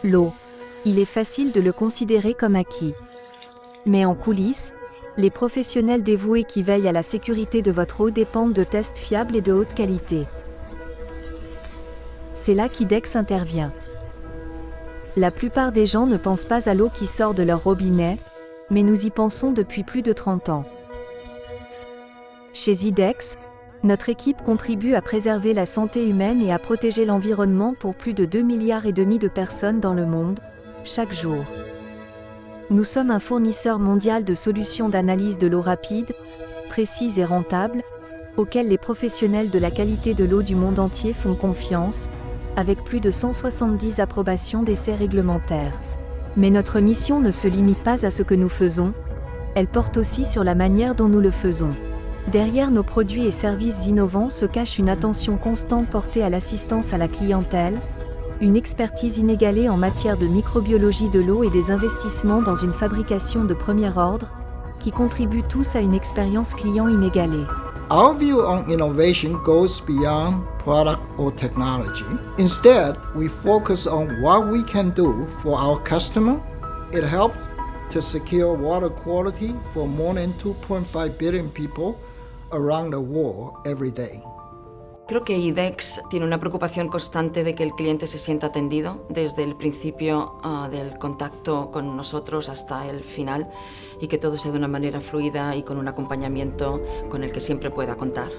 L'eau. Il est facile de le considérer comme acquis. Mais en coulisses, les professionnels dévoués qui veillent à la sécurité de votre eau dépendent de tests fiables et de haute qualité. C'est là qu'IDEX intervient. La plupart des gens ne pensent pas à l'eau qui sort de leur robinet, mais nous y pensons depuis plus de 30 ans. Chez IDEX, notre équipe contribue à préserver la santé humaine et à protéger l'environnement pour plus de 2,5 milliards de personnes dans le monde, chaque jour. Nous sommes un fournisseur mondial de solutions d'analyse de l'eau rapide, précises et rentables, auxquelles les professionnels de la qualité de l'eau du monde entier font confiance, avec plus de 170 approbations d'essais réglementaires. Mais notre mission ne se limite pas à ce que nous faisons, elle porte aussi sur la manière dont nous le faisons. Derrière nos produits et services innovants se cache une attention constante portée à l'assistance à la clientèle, une expertise inégalée en matière de microbiologie de l'eau et des investissements dans une fabrication de premier ordre, qui contribuent tous à une expérience client inégalée. Our view on innovation goes beyond product or technology. Instead, we focus on what we can do for our customer. It helps to secure water quality for more than 2.5 billion people around the world every day. Creo que IDEX tiene una preocupación constante de que el cliente se sienta atendido desde el principio del contacto con nosotros hasta el final y que todo sea de una manera fluida y con un acompañamiento con el que siempre pueda contar.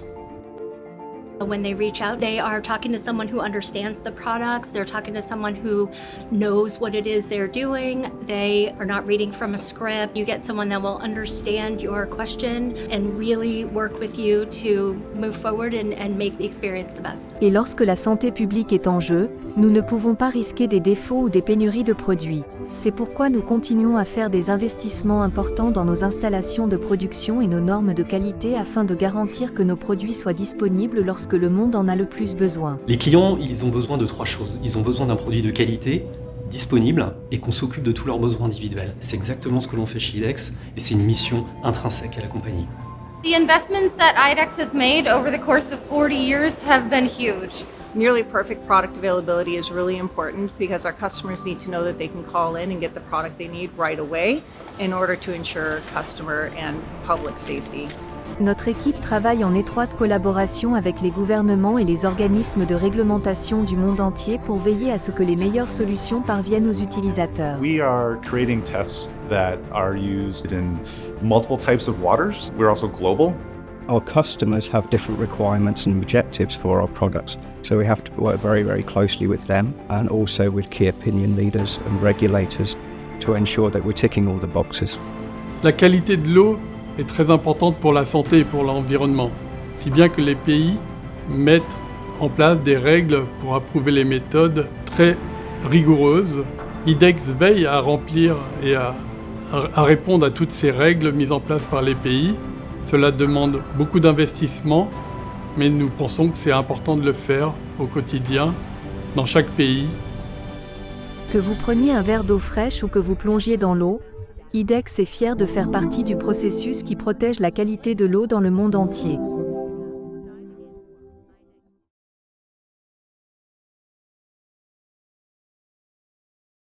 When they reach out, they are talking to someone who understands the products, they're talking to someone who knows what it is they're doing, they are not reading from a script. You get someone that will understand your question and really work with you to move forward and make the experience the best. Et lorsque la santé publique est en jeu, nous ne pouvons pas risquer des défauts ou des pénuries de produits. C'est pourquoi nous continuons à faire des investissements importants dans nos installations de production et nos normes de qualité afin de garantir que nos produits soient disponibles lorsque le monde en a le plus besoin. Les clients, ils ont besoin de 3 choses. Ils ont besoin d'un produit de qualité, disponible et qu'on s'occupe de tous leurs besoins individuels. C'est exactement ce que l'on fait chez IDEX et c'est une mission intrinsèque à la compagnie. The investments that IDEX has made over the course of 40 years have been huge. Nearly perfect product availability is really important because our customers need to know that they can call in and get the product they need right away in order to ensure customer and public safety. Notre équipe travaille en étroite collaboration avec les gouvernements et les organismes de réglementation du monde entier pour veiller à ce que les meilleures solutions parviennent aux utilisateurs. We are creating tests that are used in multiple types of waters. We're also global. Our customers have different requirements and objectives for our products, so we have to work very, very closely with them and also with key opinion leaders and regulators to ensure that we're ticking all the boxes. La qualité de l'eau est très importante pour la santé et pour l'environnement, si bien que les pays mettent en place des règles pour approuver les méthodes très rigoureuses. IDEX veille à remplir et à répondre à toutes ces règles mises en place par les pays. Cela demande beaucoup d'investissement, mais nous pensons que c'est important de le faire au quotidien, dans chaque pays. Que vous preniez un verre d'eau fraîche ou que vous plongiez dans l'eau, IDEX est fier de faire partie du processus qui protège la qualité de l'eau dans le monde entier.